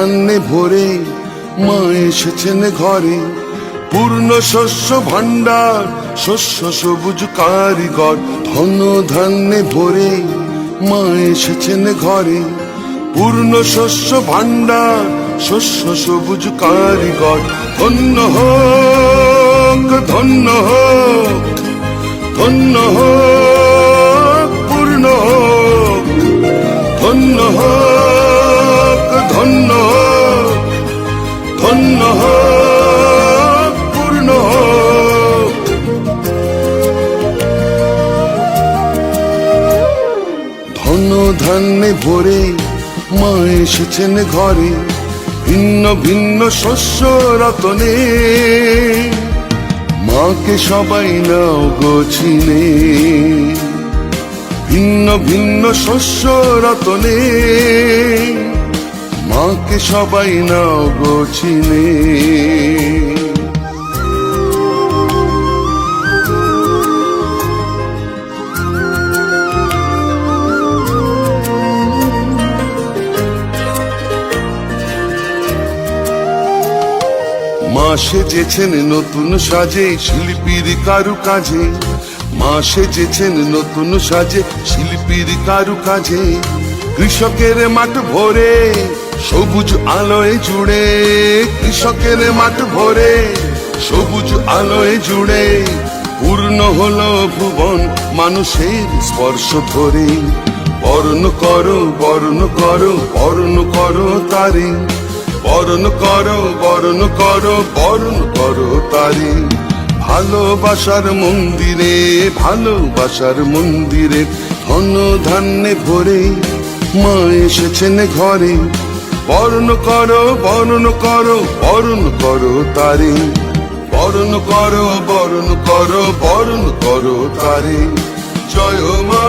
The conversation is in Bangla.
ধান্যে ভরে মা এসেছেন ঘরে। পূর্ণ শস্য ভাণ্ডার, শস্য সবুজ কারিগর, ধন ধান্যে ভরে মা এসেছেন ঘরে। পূর্ণ শস্য ভাণ্ডার, শস্য সবুজ কারিগর। ধন্য হোক, ধন্য হোক, ধন্য হোক, পূর্ণ হোক, ধন্য হোক, ধন্য হোক, ধন্য হোক, পূর্ণ হোক। ধন ধান্যে ভরে মা এসেছেন ঘরে। ভিন্ন ভিন্ন শস্য রতনে মাকে সবাই নাও গো চিনে। ভিন্ন ভিন্ন শস্য রতনে মাকে সবাই নাও গো চিনে। মা সেজেছেন নতুন সাজে শিল্পীর কারু কাজে। মা সেজেছেন নতুন সাজে শিল্পীর কারু কাজে। কৃষকের মাঠ ভরে সবুজ আলোয় জুড়ে, কৃষকের মাঠ ভরে সবুজ আলোয় জুড়ে। পূর্ণ হলো ভুবন মানুষের স্পর্শ ধরে। বরণ করো, বরণ করো, বরণ করো তারে। বরণ করো, বরণ করো, বরণ করো তারে। ভালোবাসার মন্দিরে, ভালোবাসার মন্দিরে ধন ধান্যে ভরে মা এসেছেন ঘরে। বরণ করো, বরণ করো, বরণ করো তারে। বরণ করো, বরণ করো, বরণ করো তারে। জয় মা,